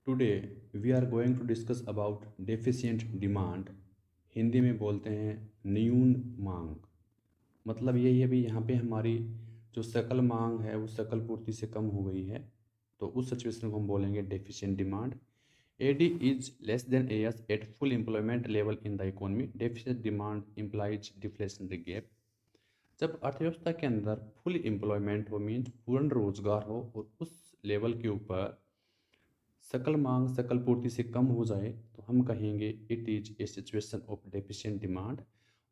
Today we are going to discuss about deficient demand. Hindi में बोलते हैं न्यून मांग। मतलब यही है भी यहाँ पे हमारी जो सकल मांग है वो सकल पूर्ति से कम हो गई है, तो उस सिचुएशन को हम बोलेंगे deficient demand. AD is less than AS at full employment level in the economy. Deficient demand implies deflationary gap. जब अर्थव्यवस्था के अंदर फुल एम्प्लॉयमेंट हो, मीन्स पूर्ण रोजगार हो, और उस लेवल के ऊपर सकल मांग सकल पूर्ति से कम हो जाए तो हम कहेंगे it is a situation of deficient demand.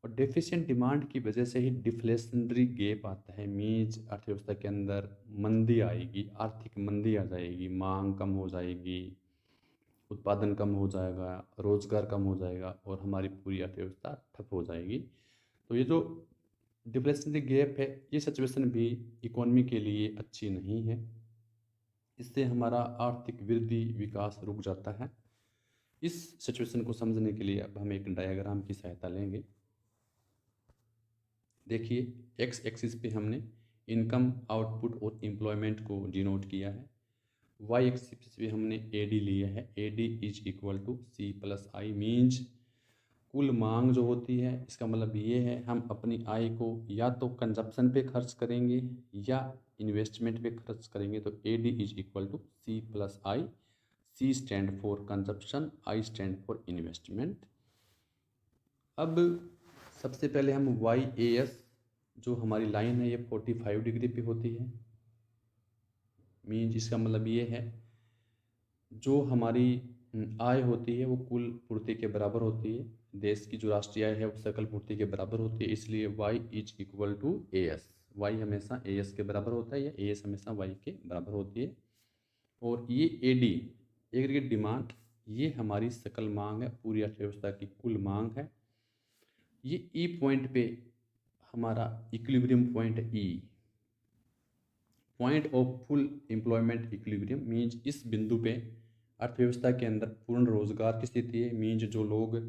और डेफिशिएंट डिमांड की वजह से ही डिफ्लेशनरी गैप आता है, मीन्स अर्थव्यवस्था के अंदर मंदी आएगी, आर्थिक मंदी आ जाएगी, मांग कम हो जाएगी, उत्पादन कम हो जाएगा, रोजगार कम हो जाएगा और हमारी पूरी अर्थव्यवस्था ठप हो जाएगी। तो ये जो डिफ्लेशनरी गैप है, ये सिचुएशन भी इकोनॉमी के लिए अच्छी नहीं है। इससे हमारा आर्थिक वृद्धि विकास रुक जाता है। इस सिचुएशन को समझने के लिए अब हम एक डायग्राम की सहायता लेंगे। देखिए, एक्स एक्सिस पे हमने इनकम, आउटपुट और एम्प्लॉयमेंट को डिनोट किया है। वाई एक्सिस पे हमने एडी लिया है। AD is equal to C plus I, means कुल मांग जो होती है, इसका मतलब ये है हम अपनी आय को या तो कंजप्शन पे खर्च करेंगे या इन्वेस्टमेंट पे खर्च करेंगे। तो AD is equal to C plus I. C stand for consumption, I stand for investment. अब सबसे पहले हम वाई ए एस, जो हमारी लाइन है, ये 45 डिग्री पे होती है। मीन्स इसका मतलब ये है जो हमारी आय होती है वो कुल पूर्ति के बराबर होती है। देश की जो राष्ट्रीय आय है वो सकल पूर्ति के बराबर होती है, इसलिए y is equal to A S. Y हमेशा ए एस के बराबर होता है या ए एस हमेशा y के बराबर होती है। और ये ए डी, एग्रीगेट डिमांड, ये हमारी सकल मांग है, पूरी अर्थव्यवस्था की कुल मांग है। ये ई पॉइंट पे हमारा इक्विलिब्रियम पॉइंट है। ई point of full employment equilibrium, means इस बिंदु पे अर्थव्यवस्था के अंदर पूर्ण रोजगार की स्थिति है। मीन्स जो लोग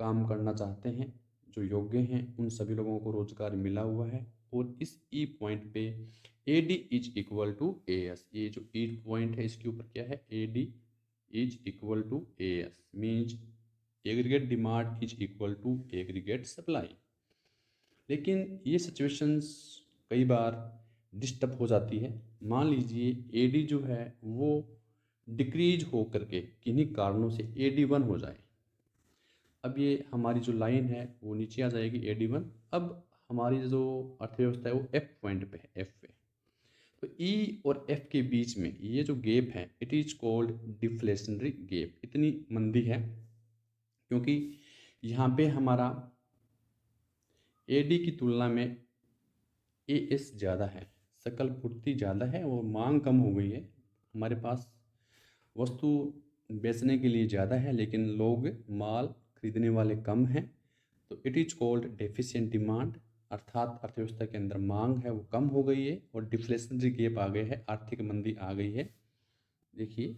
काम करना चाहते हैं, जो योग्य हैं, उन सभी लोगों को रोजगार मिला हुआ है। और इस ई पॉइंट पे A D is equal to A S. ये जो ई पॉइंट है इसके ऊपर क्या है, A D is equal to A S, means aggregate demand is equal to aggregate supply. लेकिन ये सिचुएशंस कई बार डिस्टर्ब हो जाती है। मान लीजिए एडी जो है वो डिक्रीज हो करके किन्हीं कारणों से एडी वन हो जाए। अब ये हमारी जो लाइन है वो नीचे आ जाएगी, एडी वन। अब हमारी जो अर्थव्यवस्था है वो एफ पॉइंट पे है, एफ पे। तो ई और एफ के बीच में ये जो गैप है, it is called deflationary gap. इतनी मंदी है क्योंकि यहाँ पे हमारा एडी की तुलना में ए एस ज़्यादा है, सकल पूर्ति ज़्यादा है और मांग कम हो गई है। हमारे पास वस्तु बेचने के लिए ज़्यादा है लेकिन लोग माल खरीदने वाले कम हैं। तो it is called deficient demand, अर्थात अर्थव्यवस्था के अंदर मांग है वो कम हो गई है और डिफ्लेशनरी गैप आ गए है, आर्थिक मंदी आ गई है। देखिए,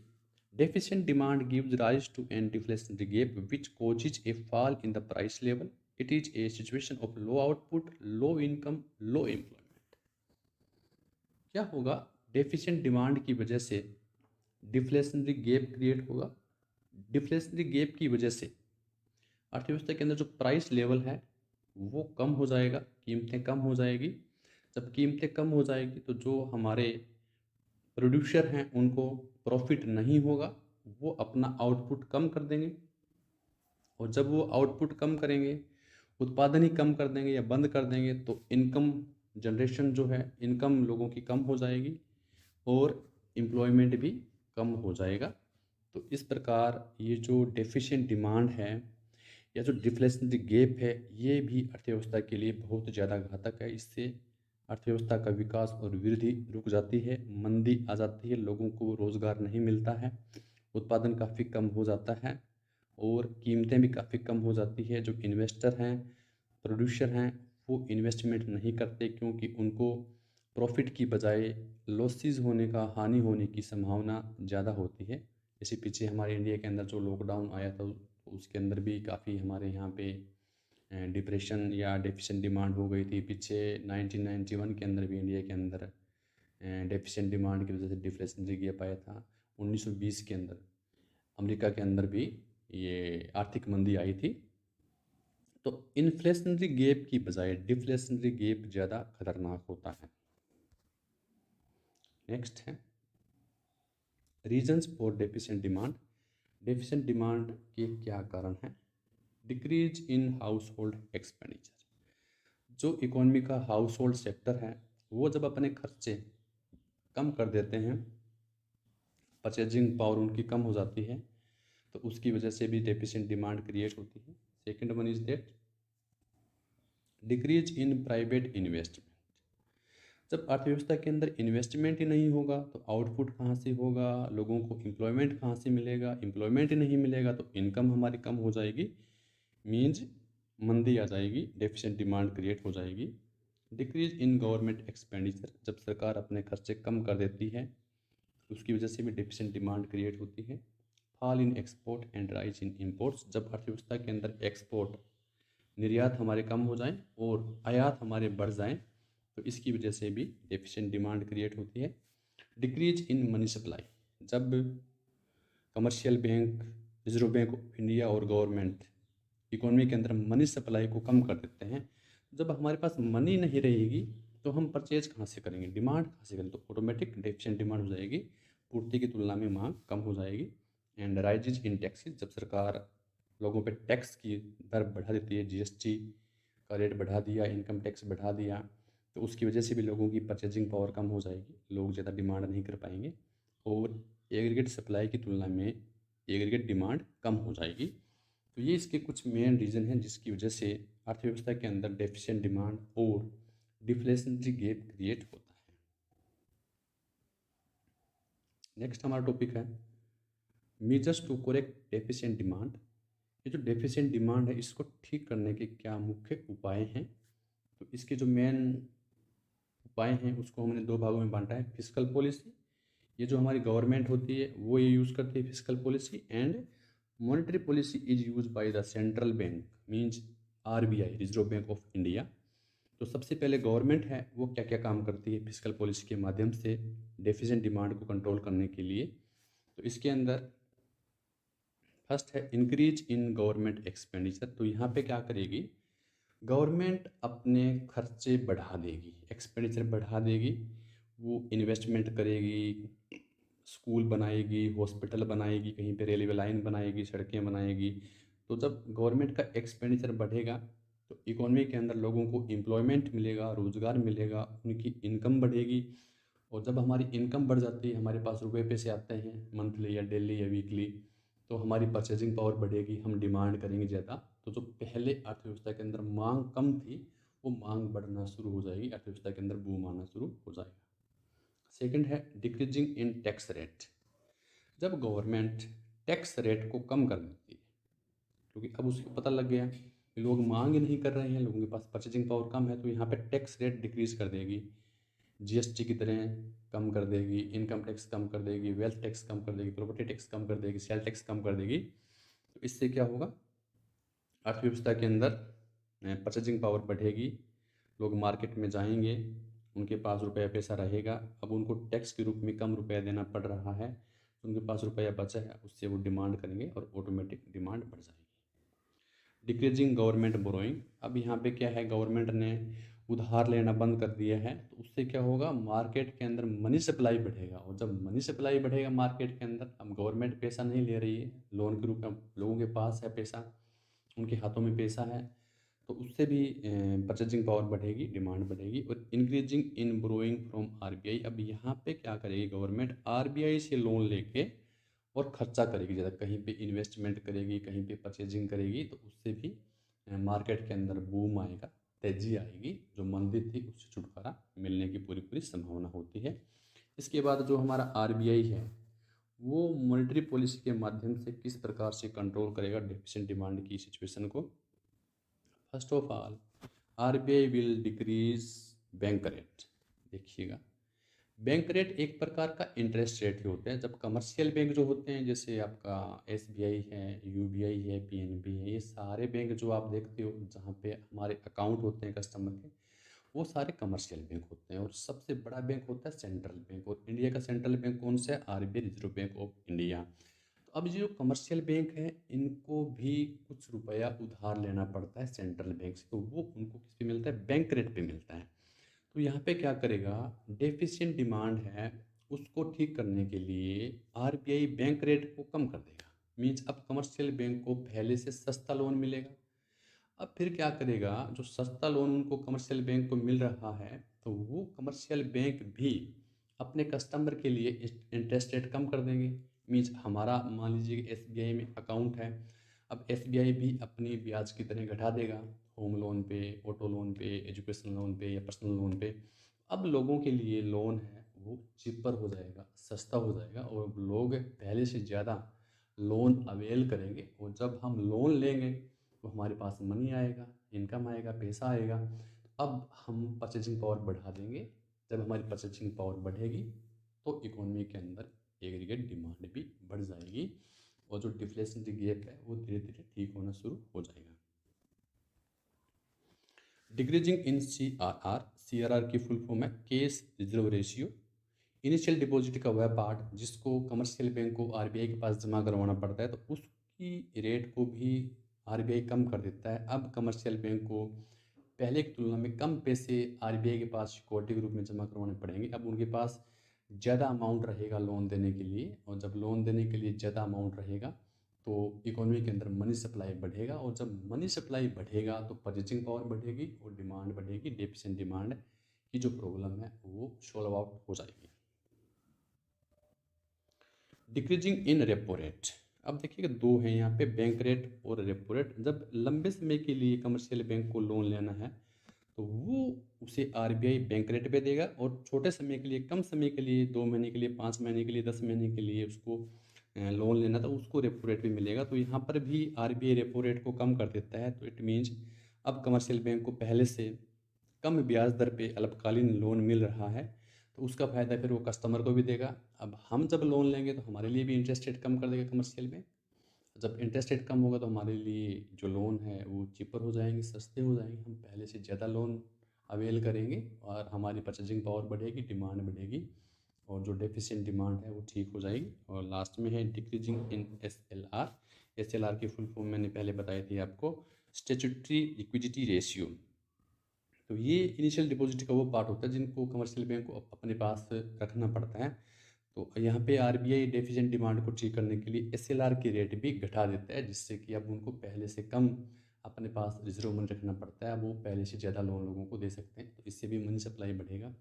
deficient demand gives rise to an deflationary gap which causes a fall in the price level. It is a situation of low output, low income, low employment. क्या होगा, डेफिशिएंट डिमांड की वजह से डिफ्लेशनरी गैप क्रिएट होगा। Deflationary gap की वजह से अर्थव्यवस्था के अंदर जो प्राइस लेवल है वो कम हो जाएगा, कीमतें कम हो जाएगी। जब कीमतें कम हो जाएगी तो जो हमारे प्रोड्यूसर हैं उनको प्रॉफिट नहीं होगा, वो अपना आउटपुट कम कर देंगे। और जब वो आउटपुट कम करेंगे, उत्पादन ही कम कर देंगे या बंद कर देंगे, तो इनकम जनरेशन जो है, इनकम लोगों की कम हो जाएगी और एम्प्लॉयमेंट भी कम हो जाएगा। तो इस प्रकार ये जो डेफिशिएंट डिमांड है या जो डिफ्लेशनरी गैप है, ये भी अर्थव्यवस्था के लिए बहुत ज़्यादा घातक है। इससे अर्थव्यवस्था का विकास और वृद्धि रुक जाती है, मंदी आ जाती है, लोगों को रोज़गार नहीं मिलता है, उत्पादन काफ़ी कम हो जाता है और कीमतें भी काफ़ी कम हो जाती है। जो इन्वेस्टर हैं, प्रोड्यूसर हैं, वो इन्वेस्टमेंट नहीं करते क्योंकि उनको प्रॉफिट की बजाय लॉसेस होने का, हानि होने की संभावना ज़्यादा होती है। जैसे पीछे हमारे इंडिया के अंदर जो लॉकडाउन आया था, उसके अंदर भी काफ़ी हमारे यहाँ पे डिप्रेशन या डेफिशिएंट डिमांड हो गई थी। पीछे 1991 के अंदर भी इंडिया के अंदर डेफिशिएंट डिमांड की वजह से डिफ्लेशनरी गैप आया था। 1920 के अंदर अमेरिका के अंदर भी ये आर्थिक मंदी आई थी। तो इन्फ्लेशनरी गैप की बजाय डिफ्लेशनरी गैप ज़्यादा खतरनाक होता है। नेक्स्ट है reasons for deficient demand. Deficient demand के क्या कारण हैं? Decrease in house hold expenditure. जो इकोनॉमी का हाउस होल्ड सेक्टर है वो जब अपने खर्चे कम कर देते हैं, परचेजिंग पावर उनकी कम हो जाती है, तो उसकी वजह से भी डेफिशिएंट डिमांड क्रिएट होती है। Second one is that decrease in private investment. जब अर्थव्यवस्था के अंदर इन्वेस्टमेंट ही नहीं होगा तो आउटपुट कहाँ से होगा, लोगों को एम्प्लॉयमेंट कहाँ से मिलेगा, एम्प्लॉयमेंट ही नहीं मिलेगा तो इनकम हमारी कम हो जाएगी, मीन्स मंदी आ जाएगी, डेफिशिएंट डिमांड क्रिएट हो जाएगी। Decrease in government expenditure. जब सरकार अपने खर्चे कम कर देती है उसकी वजह से भी डेफिशिएंट डिमांड क्रिएट होती है। Fall in export and rise in imports. जब अर्थव्यवस्था के अंदर एक्सपोर्ट निर्यात हमारे कम हो जाएं और आयात हमारे बढ़ जाएं तो इसकी वजह से भी डेफिशिएंट डिमांड क्रिएट होती है। Decrease in money supply. जब commercial bank, reserve bank of India और गवर्नमेंट इकोनॉमी के अंदर मनी सप्लाई को कम कर देते हैं, जब हमारे पास मनी नहीं रहेगी तो हम परचेज कहाँ से करेंगे, डिमांड कहाँ से करेंगे, तो ऑटोमेटिक डेफिशिएंट डिमांड हो जाएगी, पूर्ति की तुलना में मांग कम हो जाएगी। And rises in taxes. जब सरकार लोगों पे टैक्स की दर बढ़ा देती है, जीएसटी का रेट बढ़ा दिया, इनकम टैक्स बढ़ा दिया, तो उसकी वजह से भी लोगों की परचेजिंग पावर कम हो जाएगी, लोग ज़्यादा डिमांड नहीं कर पाएंगे और एग्रीगेट सप्लाई की तुलना में एग्रीगेट डिमांड कम हो जाएगी। तो ये इसके कुछ मेन रीज़न हैं जिसकी वजह से अर्थव्यवस्था के अंदर डेफिशिएंट डिमांड और डिफ्लेशनरी गैप क्रिएट होता है। नेक्स्ट हमारा टॉपिक है measures to correct deficient demand. ये जो डेफिशिएंट डिमांड है इसको ठीक करने के क्या मुख्य उपाय हैं? तो इसके जो मेन उपाय हैं उसको हमने दो भागों में बांटा है। फिस्कल पॉलिसी, ये जो हमारी गवर्नमेंट होती है वो ये यूज़ करती है fiscal policy, and monetary policy is use by the central bank means RBI, reserve bank of India. तो सबसे पहले गवर्नमेंट है वो क्या क्या काम करती है फिस्कल पॉलिसी के माध्यम से डेफिशिएंट डिमांड को कंट्रोल करने के लिए? तो इसके अंदर फर्स्ट है इंक्रीज इन गवर्नमेंट एक्सपेंडिचर। तो यहाँ पे क्या करेगी गवर्नमेंट, अपने खर्चे बढ़ा देगी, एक्सपेंडिचर बढ़ा देगी, वो इन्वेस्टमेंट करेगी, स्कूल बनाएगी, हॉस्पिटल बनाएगी, कहीं पे रेलवे लाइन बनाएगी, सड़कें बनाएगी। तो जब गवर्नमेंट का एक्सपेंडिचर बढ़ेगा तो इकोनॉमी के अंदर लोगों को एम्प्लॉयमेंट मिलेगा, रोज़गार मिलेगा, उनकी इनकम बढ़ेगी, और जब हमारी इनकम बढ़ जाती है, हमारे पास रुपए पैसे आते हैं मंथली या डेली या वीकली, तो हमारी परचेजिंग पावर बढ़ेगी, हम डिमांड करेंगे ज़्यादा। तो जो पहले अर्थव्यवस्था के अंदर मांग कम थी वो मांग बढ़ना शुरू हो जाएगी, अर्थव्यवस्था के अंदर बूम आना शुरू हो जाएगा। सेकंड है डिक्रीजिंग इन टैक्स रेट। जब गवर्नमेंट टैक्स रेट को कम कर देती है, क्योंकि अब उसको पता लग गया कि लोग मांग ही नहीं कर रहे हैं, लोगों के पास परचेजिंग पावर कम है, तो यहाँ पे टैक्स रेट डिक्रीज कर देगी, जीएसटी की तरह कम कर देगी, इनकम टैक्स कम कर देगी, वेल्थ टैक्स कम कर देगी, प्रॉपर्टी टैक्स कम कर देगी, सेल टैक्स कम कर देगी। तो इससे क्या होगा, अर्थव्यवस्था के अंदर परचेजिंग पावर बढ़ेगी, लोग मार्केट में जाएंगे, उनके पास रुपया पैसा रहेगा, अब उनको टैक्स के रूप में कम रुपया देना पड़ रहा है, तो उनके पास रुपया बचा है, उससे वो डिमांड करेंगे और ऑटोमेटिक डिमांड बढ़ जाएगी। Decreasing government borrowing. अब यहाँ पे क्या है, गवर्नमेंट ने उधार लेना बंद कर दिया है, तो उससे क्या होगा, मार्केट के अंदर मनी सप्लाई बढ़ेगा, और जब मनी सप्लाई बढ़ेगा मार्केट के अंदर, अब गवर्नमेंट पैसा नहीं ले रही है लोन के रूप में, लोगों के पास है पैसा, उनके हाथों में पैसा है, तो उससे भी परचेजिंग पावर बढ़ेगी, डिमांड बढ़ेगी। और increasing in borrowing from RBI. अब यहाँ पे क्या करेगी गवर्नमेंट, आरबीआई से लोन लेके और खर्चा करेगी ज़्यादा, कहीं पे इन्वेस्टमेंट करेगी, कहीं पे परचेजिंग करेगी, तो उससे भी मार्केट के अंदर बूम आएगा, तेज़ी आएगी, जो मंदी थी उससे छुटकारा मिलने की पूरी पूरी संभावना होती है। इसके बाद जो हमारा आरबीआई है वो मॉनेटरी पॉलिसी के माध्यम से किस प्रकार से कंट्रोल करेगा डेफिशिएंट डिमांड की सिचुएशन को? First of all RBI will decrease bank rate. देखिएगा, बैंक रेट एक प्रकार का इंटरेस्ट रेट ही होता है। जब कमर्शियल बैंक जो होते हैं, जैसे आपका एसबीआई है, यूबीआई है, पीएनबी है, ये सारे बैंक जो आप देखते हो जहाँ पे हमारे अकाउंट होते हैं कस्टमर के, वो सारे कमर्शियल बैंक होते हैं। और सबसे बड़ा बैंक होता है सेंट्रल बैंक, और इंडिया का सेंट्रल बैंक कौन सा है, RBI, reserve bank of India. तो तो अब जो कमर्शियल बैंक है इनको भी कुछ रुपया उधार लेना पड़ता है सेंट्रल बैंक से, तो वो उनको किस पे मिलता है, बैंक रेट पे मिलता है। तो यहाँ पे क्या करेगा, डेफिशिएंट डिमांड है उसको ठीक करने के लिए आरबीआई बैंक रेट को कम कर देगा। मीन्स अब कमर्शियल बैंक को पहले से सस्ता लोन मिलेगा। अब फिर क्या करेगा, जो सस्ता लोन उनको कमर्शियल बैंक को मिल रहा है तो वो कमर्शियल बैंक भी अपने कस्टमर के लिए इंटरेस्ट रेट कम कर देंगे। मीन्स हमारा मान लीजिए कि एसबीआई में अकाउंट है, अब एसबीआई भी अपनी ब्याज की दरें घटा देगा, होम लोन पे, ऑटो लोन पे, एजुकेशन लोन पे या पर्सनल लोन पे। अब लोगों के लिए लोन है वो चिपर हो जाएगा, सस्ता हो जाएगा और लोग पहले से ज़्यादा लोन अवेल करेंगे। और जब हम लोन लेंगे तो हमारे पास मनी आएगा, इनकम आएगा, पैसा आएगा। अब हम परचेजिंग पावर बढ़ा देंगे। जब हमारी परचेजिंग पावर बढ़ेगी तो इकोनॉमी के अंदर एग्रीगेट डिमांड भी बढ़ जाएगी और जो डिफ्लेशन गैप है वो धीरे धीरे ठीक होना शुरू हो जाएगा। डिक्रीजिंग इन CRR की फुल फॉर्म है case reserve ratio. Initial deposit का वह पार्ट जिसको कमर्शियल बैंक को आरबीआई के पास जमा करवाना पड़ता है तो उसकी रेट को भी आरबीआई कम कर देता है। अब कमर्शियल बैंक को पहले की तुलना में कम पैसे आरबीआई के पास सिक्योरिटी के रूप में जमा करवाने पड़ेंगे। अब उनके पास ज़्यादा अमाउंट रहेगा लोन देने के लिए, और जब लोन देने के लिए ज़्यादा अमाउंट रहेगा तो इकोनॉमी के अंदर मनी सप्लाई बढ़ेगा, और जब मनी सप्लाई बढ़ेगा तो परचेजिंग पावर बढ़ेगी और डिमांड बढ़ेगी। डेफिशिएंट डिमांड की जो प्रॉब्लम है वो सॉल्व आउट हो जाएगी। Decreasing in repo rate. अब देखिएगा दो हैं यहाँ पे, बैंक रेट और रेपो रेट। जब लंबे समय के लिए कमर्शियल बैंक को लोन लेना है तो वो उसे आरबीआई बैंक रेट पे देगा, और छोटे समय के लिए, कम समय के लिए, 2 महीने के लिए, 5 महीने के लिए, 10 महीने के लिए उसको लोन लेना था उसको रेपो रेट पे मिलेगा। तो यहाँ पर भी आरबीआई रेपो रेट को कम कर देता है। तो इट मीन्स अब कमर्शियल बैंक को पहले से कम ब्याज दर पे अल्पकालीन लोन मिल रहा है, तो उसका फ़ायदा फिर वो कस्टमर को भी देगा। अब हम जब लोन लेंगे तो हमारे लिए भी इंटरेस्ट रेट कम कर देगा कमर्शियल बैंक। जब इंटरेस्ट रेट कम होगा तो हमारे लिए जो लोन है वो चीपर हो जाएंगे, सस्ते हो जाएंगे, हम पहले से ज़्यादा लोन अवेल करेंगे और हमारी परचेजिंग पावर बढ़ेगी, डिमांड बढ़ेगी और जो डेफिशिएंट डिमांड है वो ठीक हो जाएगी। और लास्ट में है decreasing in S L R की फुल फॉर्म मैंने पहले बताई थी आपको, स्टेचुटरी लिक्विडिटी रेशियो। तो ये इनिशियल डिपॉजिट का वो पार्ट होता है जिनको कमर्शियल बैंक को अपने पास रखना पड़ता है। तो यहाँ पे आरबीआई डेफिशिएंट डिमांड को ठीक करने के लिए एसएलआर की रेट भी घटा देता है, जिससे कि अब उनको पहले से कम अपने पास रिजर्व मनी रखना पड़ता है, वो पहले से ज़्यादा लोन लोगों को दे सकते हैं। तो इससे भी मनी सप्लाई बढ़ेगा,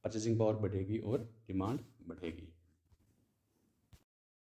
परचेजिंग पावर बढ़ेगी और डिमांड बढ़ेगी।